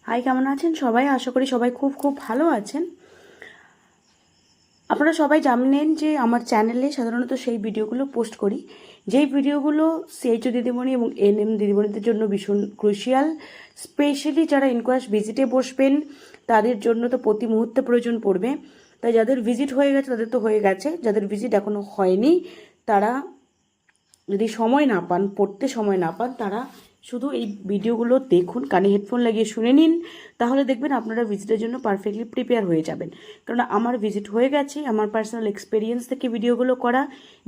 High, কেমন আছেন সবাই? আশা করি সবাই খুব খুব ভালো আছেন। আপনারা সবাই জানেন যে আমার চ্যানেলে সাধারণত সেই ভিডিওগুলো পোস্ট করি, যেই ভিডিওগুলো সিএইচও দিদিমণি এবং এনএম দিদিমণিদের জন্য ভীষণ ক্রুশিয়াল। স্পেশালি যারা ইনকোয়াস্ট ভিজিটে বসবেন তাদের জন্য তো প্রতি মুহূর্তে প্রয়োজন পড়বে। তাই যাদের ভিজিট হয়ে গেছে তাদের তো হয়ে গেছে, যাদের ভিজিট এখনও হয়নি তারা যদি সময় না পান, পড়তে সময় না পান, তারা শুধু এই ভিডিওগুলো দেখুন, কানে হেডফোন লাগিয়ে শুনে নিন, তাহলে দেখবেন আপনারা ভিজিটের জন্য পারফেক্টলি প্রিপেয়ার হয়ে যাবেন। কারণ আমার ভিজিট হয়ে গেছে, আমার পার্সোনাল এক্সপিরিয়েন্স থেকে ভিডিওগুলো করা।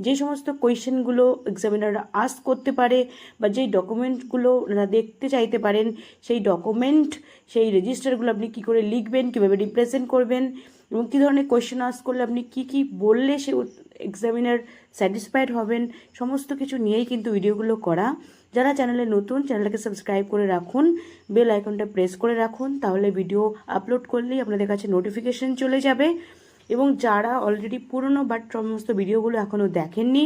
যে সমস্ত কোয়েশ্চেনগুলো এক্সামিনাররা আস্ক করতে পারে বা যেই ডকুমেন্টগুলো ওনারা দেখতে চাইতে পারেন, সেই ডকুমেন্ট, সেই রেজিস্টারগুলো আপনি কী করে লিখবেন, কীভাবে রিপ্রেজেন্ট করবেন এবং কী ধরনের কোয়েশ্চেন আস্ক করলে আপনি কী কী বললে সে এক্সামিনার স্যাটিসফাইড হবেন, সমস্ত কিছু নিয়েই কিন্তু ভিডিওগুলো করা। যারা চ্যানেলে নতুন, চ্যানেলটাকে সাবস্ক্রাইব করে রাখুন, বেল আইকনটা প্রেস করে রাখুন, তাহলে ভিডিও আপলোড করলেই আপনাদের কাছে নোটিফিকেশন চলে যাবে। এবং যারা অলরেডি পুরনো বাট সমস্ত ভিডিওগুলো এখনও দেখেননি,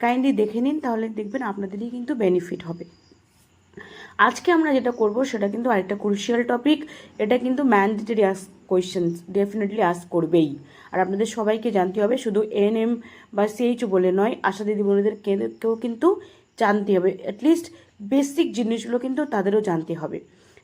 কাইন্ডলি দেখে নিন, তাহলে দেখবেন আপনাদেরই কিন্তু বেনিফিট হবে। আজকে আমরা যেটা করব সেটা কিন্তু আরেকটা ক্রুশিয়াল টপিক। এটা কিন্তু ম্যান্ডেটরি কোয়েশ্চেন্স ডেফিনেটলি আস্ক করবেই। আর আপনাদের সবাইকে জানতে হবে, শুধু এনএম বা সিএইচও বলে নয়, আশা দিদিমণিদেরকেও কিন্তু জানতে হবে। অ্যাটলিস্ট বেসিক জিনিসগুলো কিন্তু তাদেরও জানতে হবে।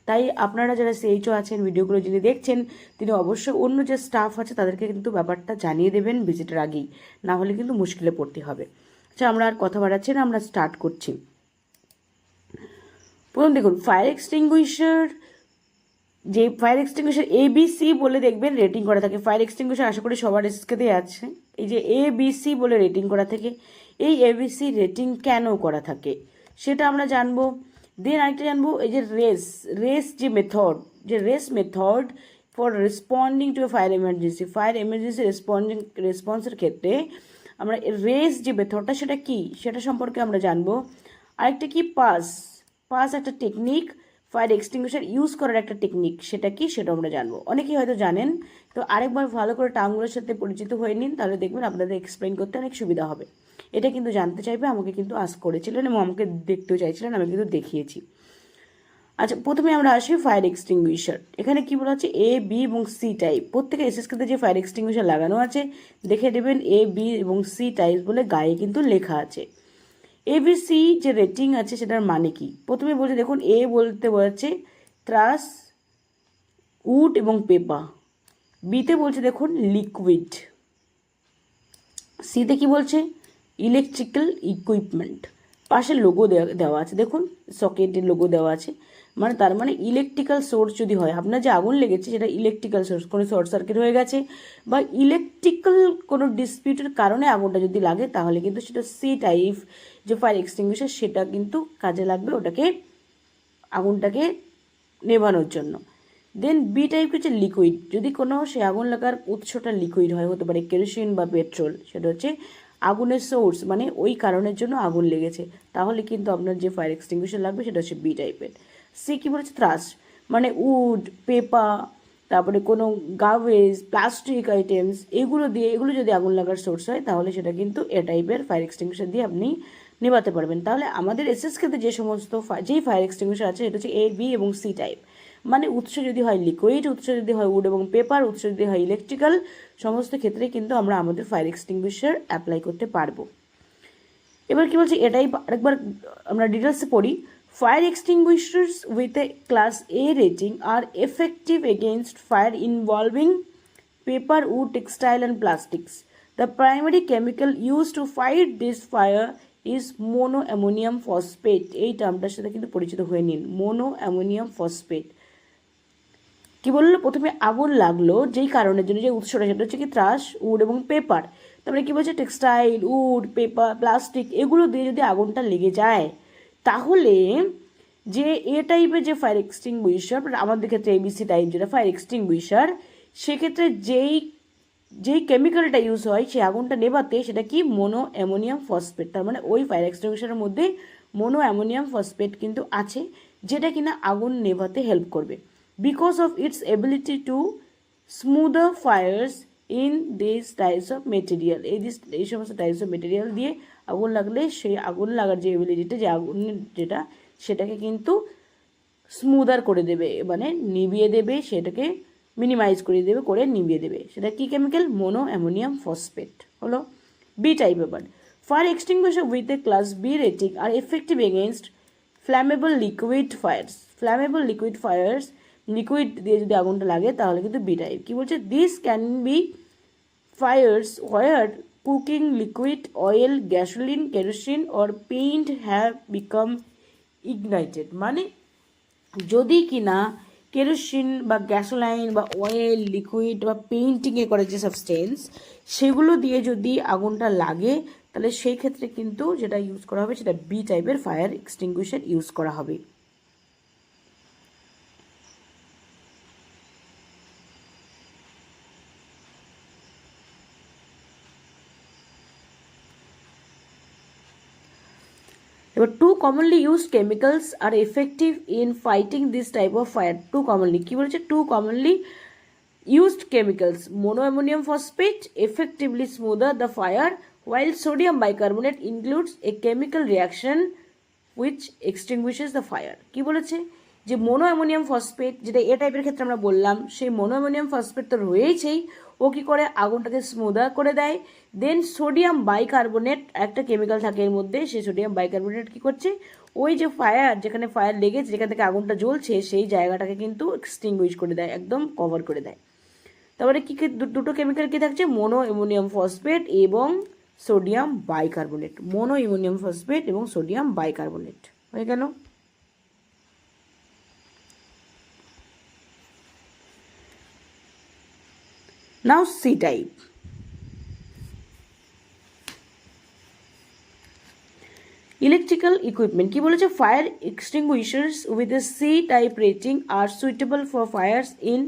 তাই আপনারা যারা সিএইচও আছেন, ভিডিওগুলো যিনি দেখছেন, তিনি অবশ্যই অন্য যে স্টাফ আছে তাদেরকে কিন্তু ব্যাপারটা জানিয়ে দেবেন ভিজিটের আগেই, না হলে কিন্তু মুশকিলে পড়তে হবে। আচ্ছা, আমরা আর কথা বাড়াচ্ছি না, আমরা স্টার্ট করছি। প্রথম দেখুন, ফায়ার এক্সটিংগুইশার, যে ফায়ার এক্সটিংগুইশার ABC বলে দেখবেন রেটিং করা থাকে। ফায়ার এক্সটিংগুইশার আশা করি সবার এসকেতেই আছে। এই যে ABC বলে রেটিং করা থাকে, এই ABC রেটিং কেন করা থাকে সেটা আমরা জানবো। দেন আরেকটা জানবো, এই যে রেস যে মেথড, যে race method for responding to fire emergency রেসপন্সের ক্ষেত্রে আমরা রেস যে মেথডটা সেটা কি, সেটা সম্পর্কে আমরা জানবো। আরেকটা কি, পাস একটা টেকনিক, ফায়ার এক্সটিংগুইশার ইউজ করার একটা টেকনিক, সেটা কি সেটা আমরা জানবো। অনেকেই হয়তো জানেন, তো আরেকবার ভালো করে টার্মগুলোর সাথে পরিচিত হয়ে নিন, তাহলে দেখবেন আপনাদের এক্সপ্লেন করতে অনেক সুবিধা হবে। এটা কিন্তু জানতে চাইবে, আমাকে কিন্তু আস্ক করেছিলেন এবং আমাকে দেখতেও চাইছিলেন, আমি কিন্তু দেখিয়েছি। আচ্ছা, প্রথমে আমরা আসি ফায়ার এক্সটিংগুইশার। এখানে কি বলা আছে, A, B এবং C টাইপ। প্রত্যেকে এসএসকেতে যে ফায়ার এক্সটিংগুইশার লাগানো আছে দেখে দেবেন, A, B এবং C টাইপ বলে গায়ে কিন্তু লেখা আছে। ABC যে রেটিং আছে সেটার মানে কি? প্রথমে বলছে দেখুন, A বলতে বলছে ত্রাস, উড এবং পেপার। বিতে বলছে দেখুন লিকুইড। সিতে কি বলছে, ইলেকট্রিক্যাল ইকুইপমেন্ট। পাশে লোগো দেওয়া আছে, দেখুন সকেটের লোগো দেওয়া আছে, মানে তার মানে ইলেকট্রিক্যাল সোর্স যদি হয়, আপনার যে আগুন লেগেছে সেটা ইলেকট্রিক্যাল সোর্স, কোনো শর্ট সার্কিট হয়ে গেছে বা ইলেকট্রিক্যাল কোনো ডিসপিউটের কারণে আগুনটা যদি লাগে, তাহলে কিন্তু সেটা সি টাইপ যে ফায়ার এক্সটিংগুইশার সেটা কিন্তু কাজে লাগবে ওটাকে, আগুনটাকে নেভানোর জন্য। দেন বি টাইপ হচ্ছে লিকুইড, যদি কোনো সে আগুন লাগার উৎসটা লিকুইড হয়, হতে পারে কেরোসিন বা পেট্রোল, সেটা হচ্ছে আগুনের সোর্স, মানে ওই কারণের জন্য আগুন লেগেছে, তাহলে কিন্তু আপনার যে ফায়ার এক্সটিংগুইশার লাগবে সেটা হচ্ছে বি টাইপের। সি কী বলেছে, থ্রাশ, মানে উড, পেপার, তারপরে কোনো গার্বেজ, প্লাস্টিক আইটেমস, এগুলো যদি আগুন লাগার সোর্স হয়, তাহলে সেটা কিন্তু এ টাইপের ফায়ার এক্সটিংগুইশার দিয়ে আপনি নেভাতে পারবেন। তাহলে আমাদের এসএসকেতে যে সমস্ত যেই ফায়ার এক্সটিংগুইশার আছে সেটা হচ্ছে A, B এবং C টাইপ। মানে উৎস যদি হয় লিকুইড, উৎস যদি হয় উড এবং পেপার, উৎস যদি হয় ইলেকট্রিক্যাল, সমস্ত ক্ষেত্রে কিন্তু আমরা আমাদের ফায়ার এক্সটিংগুইশার অ্যাপ্লাই করতে পারবো। এবার কি বলছি, এটাই আরেকবার আমরা ডিটেলসে পড়ি। Fire extinguishers with a class A rating are effective against fire involving paper, wood, textile and plastics. The primary chemical used to fight this fire is monoammonium phosphate. এই টার্মটার সাথে কিন্তু পরিচিত হয়ে নিন, মোনোঅ্যামোনিয়াম ফসফেট। কি বললো, প্রথমে আগুন লাগলো যেই কারণের জন্য, যে উৎসটা সেটা হচ্ছে কি ত্রাস, উড এবং পেপার। তারপরে কি বলছে, টেক্সটাইল, উড, পেপার, প্লাস্টিক, এগুলো দিয়ে যদি আগুনটা লেগে যায়, তাহলে যে এ টাইপের যে ফায়ার এক্সটিংগুইশার, আমাদের ক্ষেত্রে ABC টাইপ যেটা ফায়ার এক্সটিংগুইশার, সেক্ষেত্রে যেই কেমিক্যালটা ইউজ হয় সেই আগুনটা নেভাতে, সেটা কি মোনোঅ্যামোনিয়াম ফসফেট। তার মানে ওই ফায়ার এক্সটিংগুইশারের মধ্যে মোনোঅ্যামোনিয়াম ফসফেট কিন্তু আছে, যেটা কিনা আগুন নেভাতে হেল্প করবে। Because of its ability to smoother fires in this types of material, এই সমস্ত টাইপস অফ মেটেরিয়াল দিয়ে আগুন লাগলে সেই আগুন লাগার যে এবিলিটিটা, যে আগুনের যেটা, সেটাকে কিন্তু স্মুদার করে দেবে, মানে নিভিয়ে দেবে, সেটাকে মিনিমাইজ করে দেবে, করে নিভিয়ে দেবে। সেটা কি কেমিক্যাল? মোনো অ্যামোনিয়াম ফসফেট হলো। বি টাইপ এবার, fire extinguisher with a class B rating are effective against flammable liquid fires. Flammable liquid fires, liquid দিয়ে যদি আগুনটা লাগে তাহলে কিন্তু বি টাইপ। কী বলছে? This can be fires where cooking liquid, oil, gasoline, kerosene or paint have become ignited, মানে যদি কিনা কেরোসিন বা গ্যাসোলাইন বা অয়েল, লিকুইড বা পেইন্টিংয়ে করে যে সাবস্টেন্স, সেগুলো দিয়ে যদি আগুনটা লাগে তাহলে সেই ক্ষেত্রে কিন্তু যেটা ইউজ করা হবে সেটা বি টাইপের ফায়ার এক্সটিংগুইশার ইউজ করা হবে। এবার two commonly used chemicals are effective in fighting this type of fire. Two commonly, কী বলেছে? Two commonly used chemicals, monoammonium phosphate effectively smoother the fire, while sodium bicarbonate includes a chemical reaction which extinguishes the fire. কি বলেছে? যে মোনোঅ্যামোনিয়াম phosphate, যেটা এ টাইপের ক্ষেত্রে আমরা বললাম, সেই মোনোঅ্যামোনিয়াম ফসফেট তো রয়েছেই, ও কি করে আগুনটাকে স্মুদার করে দেয়। দেন সোডিয়াম বাইকার্বনেট একটা কেমিক্যাল থাকে এর মধ্যে, সেই সোডিয়াম বাইকার্বনেট কি করছে? ওই যে ফায়ার, যেখানে ফায়ার লেগেছে, যেখান থেকে আগুনটা জ্বলছে, সেই জায়গাটাকে কিন্তু এক্সটিংগুইশ করে দেয়, একদম কভার করে দেয়। তারপরে কি দুটো কেমিক্যাল কি থাকছে? মোনো অ্যামোনিয়াম ফসফেট এবং sodium bicarbonate. Mono ammonium phosphate এবং সোডিয়াম বাইকার্বনেট হয়ে গেল। Now C type. Electrical equipment, কি বলেছে? Fire extinguishers with a C type rating are suitable for fires in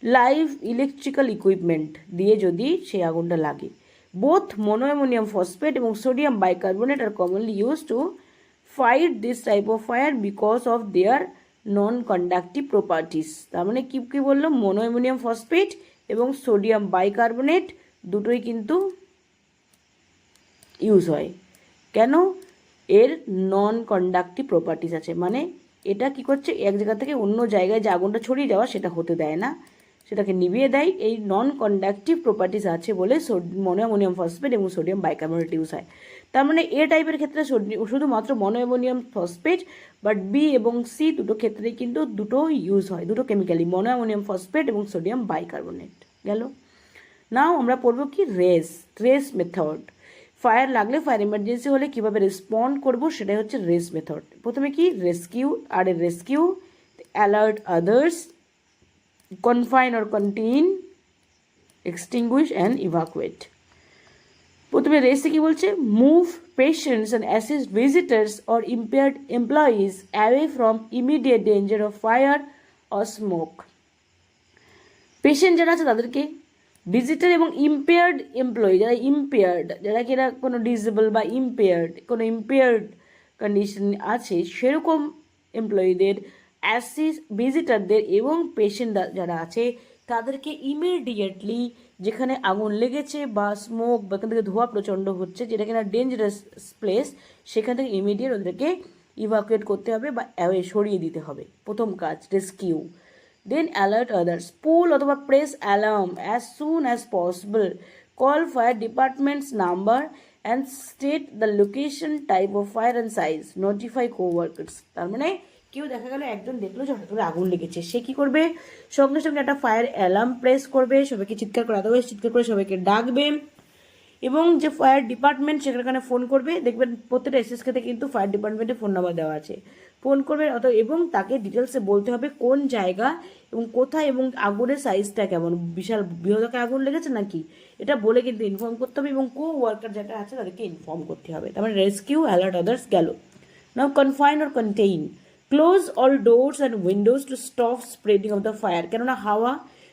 live electrical equipment দিয়ে যদি সেই আগুনটা লাগে। বোথ মোনোঅ্যামোনিয়াম ফসফেট এবং sodium bicarbonate are commonly use to fight this type of fire because of their non conductive properties. তার মানে কি কি বললো? মোনোঅ্যামোনিয়াম ফসফেট এবং সোডিয়াম বাইকার্বনেট দুটোই কিন্তু ইউজ হয়। কেন? এর নন কন্ডাক্টিভ প্রপার্টিস আছে, মানে এটা কি করছে? এক জায়গা থেকে অন্য জায়গায় যে আগুনটা ছড়িয়ে যাওয়া সেটা হতে দেয় না, সেটাকে নিভিয়ে দেয়। এই নন কন্ডাক্টিভ প্রপার্টিস আছে বলে মোনোঅ্যামোনিয়াম ফসফেট এবং সোডিয়াম বাইকার্বনেট ইউজ হয়। তার মানে এ টাইপের ক্ষেত্রে শুধুমাত্র মোনোঅ্যামোনিয়াম ফসফেট, বাট বি এবং সি দুটো ক্ষেত্রেই কিন্তু দুটো ইউজ হয়, দুটো কেমিক্যালি, মোনোঅ্যামোনিয়াম ফসফেট এবং সোডিয়াম বাইকার্বনেট গেল। নাও আমরা পড়বো কি? Race method. ফায়ার লাগলে, ফায়ার ইমার্জেন্সি হলে কীভাবে রেসপন্ড করবো সেটাই হচ্ছে রেস মেথড। প্রথমে কি? রেস্কিউ, আর এ rescue, alert others, confine or contain, extinguish and evacuate। প্রথমে রেসে কি বলছে? Move patients and assist visitors or impaired employees away from immediate danger of fire or smoke. Patient যারা আছে তাদেরকে, ভিজিটার এবং ইম্পেয়ার্ড এমপ্লয়ি, যারা ইম্পেয়ার্ড, যারা কিনা কোনো ডিসেবল বা কোনো ইম্পেয়ার্ড কন্ডিশন আছে, সেরকম এমপ্লয়িদের, ভিজিটারদের এবং পেশেন্ট যারা আছে তাদেরকে ইমিডিয়েটলি যেখানে আগুন লেগেছে বা স্মোক বা এখান থেকে ধোঁয়া প্রচণ্ড হচ্ছে, যেটা কিনা ডেঞ্জারাস প্লেস, সেখান থেকে ইমিডিয়েট ওদেরকে ইভাকুয়েট করতে হবে বা সরিয়ে দিতে হবে। প্রথম কাজ rescue. Then alert others, pull অথবা press alarm as soon as possible, call fire department's number and state the location, type of fire and size, notify coworkers. তার মানে কেউ দেখা গেল একজন দেখলো যে হঠাৎ করে আগুন লেগেছে, সে কি করবে? সঙ্গে সঙ্গে একটা ফায়ার অ্যালার্ম প্রেস করবে, সবাইকে চিৎকার করে, আদারওয়াইজ চিৎকার করে সবাইকে ডাকবে, এবং যে ফায়ার ডিপার্টমেন্ট সেখানে ফোন করবে। দেখবেন প্রত্যেকটা এসএসকেতে কিন্তু ফায়ার ডিপার্টমেন্টের ফোন নাম্বার দেওয়া আছে, ফোন করবে এবং তাকে ডিটেলসে বলতে হবে কোন জায়গা এবং কোথায় এবং আগুনের সাইজটা কেমন, বিশাল বৃহদাকার আগুন লেগেছে নাকি, এটা বলে কিন্তু ইনফর্ম করতে হবে, এবং ওয়ার্কার যারা আছে তাদেরকে ইনফর্ম করতে হবে। তার মানে রেস্কিউ, অ্যালার্ট আদার্স গেল। Now confine or contain, close all doors and windows to stop spreading of the fire. কেননা হাওয়া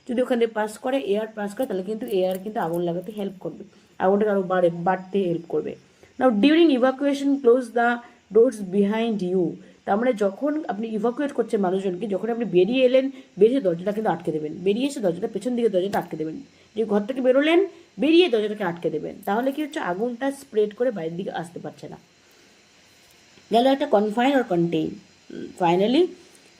যদি ওখান থেকে পাস করে, এয়ার পাস করে, তাহলে কিন্তু এয়ার কিন্তু আগুন লাগাতে হেল্প করবে, আগুনটাকে আরও বাড়তে হেল্প করবে। Now during evacuation close the doors behind you. তার মানে যখন আপনি ইভাকুয়েট করছেন মানুষজনকে, যখন আপনি বেরিয়ে এলেন, বেরিয়ে দরজাটা কিন্তু আটকে দেবেন, বেরিয়ে এসে দরজাটা পেছন দিকে দরজাটা আটকে দেবেন, যে ঘর থেকে বেরোলেন বেরিয়ে দরজাটাকে আটকে দেবেন, তাহলে কি হচ্ছে? আগুনটা স্প্রেড করে বাইরের দিকে আসতে পারছে না। গেল একটা confine or contain. Finally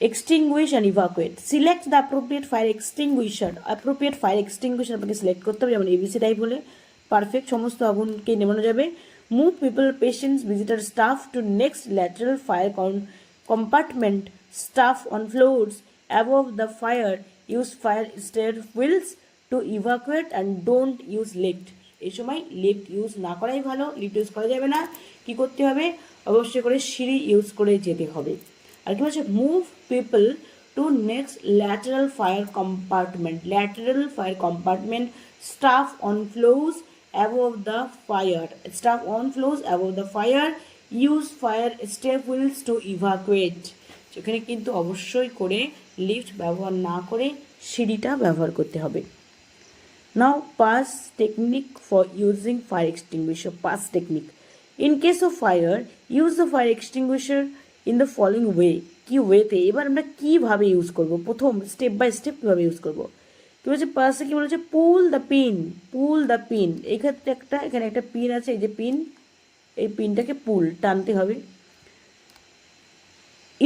extinguish and evacuate. Select the appropriate fire extinguisher. Appropriate fire extinguisher আপনাকে সিলেক্ট করতে হবে, যেমন এবিসি টাইপ হলে পারফেক্ট সমস্ত আগুনকে নেমানো যাবে। Move people, patients, visitor, staff to next lateral fire compartment. Staff on floors above the fire. Use fire stair wheels to evacuate and don't use lift. এই সময় লিফট ইউজ না করাই ভালো, লিফট ইউজ করা যাবে না। কি করতে হবে, অবশ্যই করে সিঁড়ি ইউজ করে যেতে হবে। আর কি বলছে, move people to next lateral fire compartment. Lateral fire compartment. Staff on floors above the fire. Staff on floors above the fire. Use fire step wheels to evacuate. সেখানে কিন্তু অবশ্যই করে লিফট ব্যবহার না করে সিঁড়িটা ব্যবহার করতে হবে। Now, pass technique for using fire extinguisher. Pass technique. In case of fire, use the fire extinguisher in the following way. কি ওয়েতে, এবার আমরা কীভাবে ইউজ করব, প্রথম স্টেপ বাই স্টেপ কীভাবে ইউজ করব। কী বলছে পাশে, কী বলেছে, পুল the pin. Pool the pin, এখানে একটা পিন আছে, এই যে পিন, এই পিনটাকে টানতে হবে।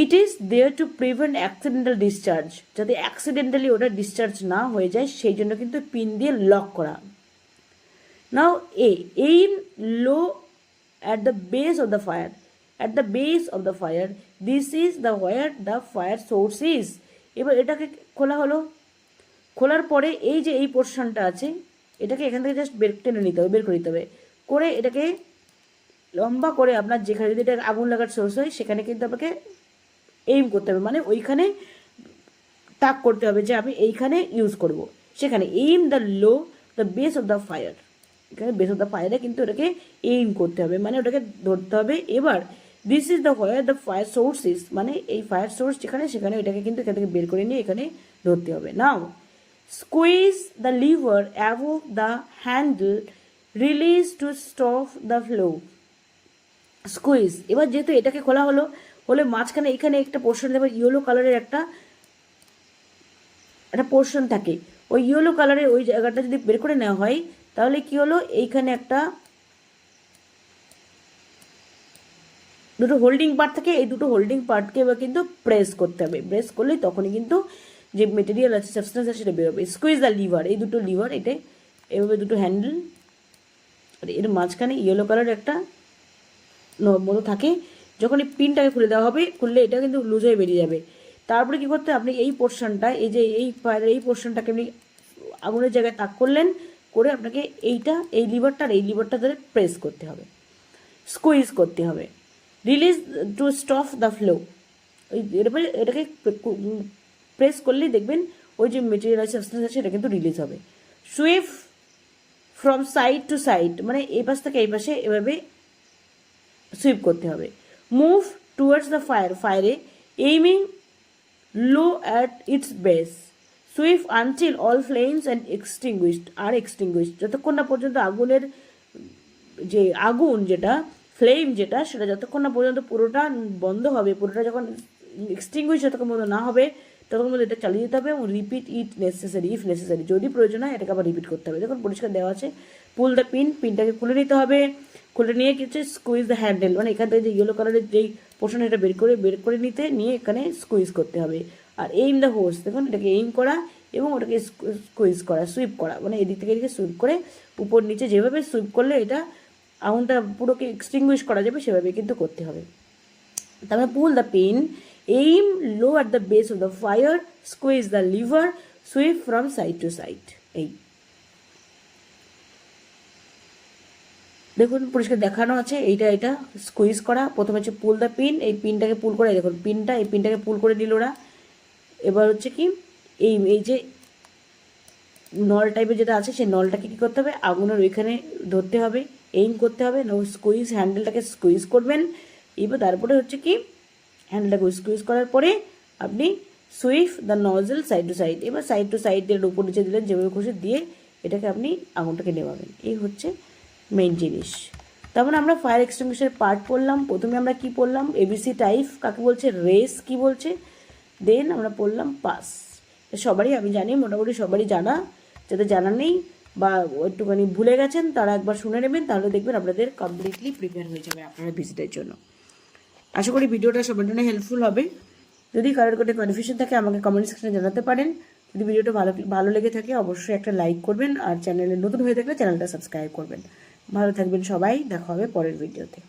It is there to prevent accidental discharge, যাতে অ্যাক্সিডেন্টালি ওটা ডিসচার্জ না হয়ে যায়, সেই জন্য কিন্তু পিন দিয়ে লক করা। Now aim low at the base of the fire. At the base of the fire, this is the where the fire source is. এবার এটাকে খোলা হলো, খোলার পরে এই যে এই পোর্শনটা আছে, এটাকে এখান থেকে জাস্ট টেনে নিতে হবে, বের করে নিতে হবে, করে এটাকে লম্বা করে আপনার যেখানে যদি এটা আগুন লাগার সোর্স হয় সেখানে কিন্তু আপনাকে এইম করতে হবে, মানে ওইখানে তাক করতে হবে যে আমি এইখানে ইউজ করব। সেখানে aim the low the base of the fire, এখানে বেস অফ দ্য ফায়ারে কিন্তু ওটাকে এইম করতে হবে, মানে ওটাকে ধরতে হবে। এবার this is the where the fire source is, মানে এই ফায়ার সোর্স যেখানে, সেখানে এটাকে কিন্তু এখান থেকে বের করে নিয়ে এখানে ধরতে হবে। Now squeeze the lever above the handle, release to stop the flow. Squeeze, এবার যেহেতু এটাকে খোলা হলো, হলে মাঝখানে এখানে একটা পোর্শন দেবে, ইয়েলো কালারের একটা পোর্শন থাকে, ওই ইয়েলো কালারের ওই জায়গাটা যদি বের করে নেওয়া হয়, তাহলে কি হলো, এইখানে একটা দুটো হোল্ডিং পার্ট থাকে, এই দুটো হোল্ডিং পার্টকে এবার কিন্তু প্রেস করতে হবে। প্রেস করলেই তখনই কিন্তু যে মেটেরিয়াল আছে, সাবস্টেন্স আছে, সেটা বেরোবে। স্কুইজ দ্য লিভার, এই দুটো লিভার, এটা এভাবে দুটো হ্যান্ডেল, আর এর মাঝখানে ইয়েলো কালারের একটা মতো থাকে। যখন এই পিনটাকে খুলে দেওয়া হবে, খুললে এটা কিন্তু লুজ হয়ে বেরিয়ে যাবে। তারপরে কী করতে হবে, আপনি এই পোর্শনটা, এই যে এই ফায়ারের এই পোর্শনটাকে আপনি আগুনের জায়গায় তাক করলেন, করে আপনাকে এই লিভারটা আর এই লিভারটা ধরে প্রেস করতে হবে, স্কুইজ করতে হবে। Release to stop the flow, ওই এরপরে এটাকে প্রেস করলেই দেখবেন ওই যে মেটেরিয়াল আছে, সাবস্টেন্স আছে, এটা কিন্তু রিলিজ হবে। Sweep from side to side, মানে এই পাশ থেকে এই পাশে এভাবে সুইপ করতে হবে। মুভ টুয়ার্ডস দ্য ফায়ার, ফায়ারে aiming low at its base. Sweep until all flames and extinguished, যতক্ষণ না পর্যন্ত আগুনের যে আগুন যেটা ফ্লেম যেটা, সেটা যতক্ষণ না পর্যন্ত পুরোটা বন্ধ হবে, পুরোটা যখন এক্সটিংগুইশ যতক্ষণ পর্যন্ত না হবে, ততক্ষণ পর্যন্ত এটা চালিয়ে যেতে হবে। এবং repeat it necessary, if necessary, যদি প্রয়োজন হয় এটাকে আবার রিপিট করতে হবে। দেখুন পরিষ্কার দেওয়া আছে। পুল দ্য পিন, পিনটাকে খুলে নিতে হবে, খুলে নিয়ে কি হচ্ছে, স্কুইজ দ্য হ্যান্ডেল, মানে এখান থেকে যে ইয়েলো কালারের যেই পোর্শন, এটা বের করে নিয়ে এখানে স্কুইজ করতে হবে। আর এইম দ্য হোস, দেখুন এটাকে এইম করা এবং ওটাকে স্কুইজ করা, সুইপ করা, মানে এদিক থেকে এদিকে সুইপ করে উপর নিচে যেভাবে সুইপ করলে এটা আগুনটা পুরোকে এক্সটিংগুইশ করা যাবে, সেভাবে কিন্তু করতে হবে। তারপরে pull the pin, aim low at the base of the fire, squeeze the lever, sweep from side to side. এই দেখুন পরিষ্কার দেখানো আছে, এটা স্কুইজ করা। প্রথমে হচ্ছে পুল দ্য পিন, এই পিনটাকে পুল করে, দেখুন এই পিনটাকে পুল করে নিল ওরা। এবার হচ্ছে কি, এই যে নল টাইপের যেটা আছে, সেই নলটাকে কী করতে হবে, আগুনের ওইখানে ধরতে হবে, এইম করতে হবে। স্কুইজ, হ্যান্ডেলটাকে স্কুইজ করবেন। এবার তারপরে হচ্ছে কি, হ্যান্ডেলটাকে স্কুইজ করার পরে আপনি sweep the nozzle side to side, এবার সাইড টু সাইড দিয়ে উপর নিচে দিলেন, যেভাবে খুশি দিয়ে এটাকে আপনি আগুনটাকে নেভাবেন। এই হচ্ছে মেইন জিনিস। তারপরে আমরা ফায়ার এক্সটিংগুইশারের পার্ট পড়লাম। প্রথমে আমরা কি পড়লাম, এবিসি টাইপ কাকে বলছে, রেস কি বলছে, দেন আমরা পড়লাম পাস। সবারই আমি জানি, মোটামুটি সবারই জানা, যাদের জানা নেই বা একটুখানি ভুলে গেছেন তারা একবার শুনে নেবেন, তাহলে দেখবেন আপনাদের কমপ্লিটলি প্রিপেয়ার হয়ে যাবে আপনারা ভিজিটের জন্য। আশা করি ভিডিওটা সবার জন্য হেল্পফুল হবে। যদি কারোর কোনো কনফিউশন থাকে আমাকে কমেন্ট সেকশনে জানাতে পারেন। যদি ভিডিওটা ভালো লেগে থাকে অবশ্যই একটা লাইক করবেন, আর চ্যানেলে নতুন হয়ে থাকলে চ্যানেলটা সাবস্ক্রাইব করবেন। ভালো থাকবেন সবাই, দেখা হবে পরের ভিডিওতে।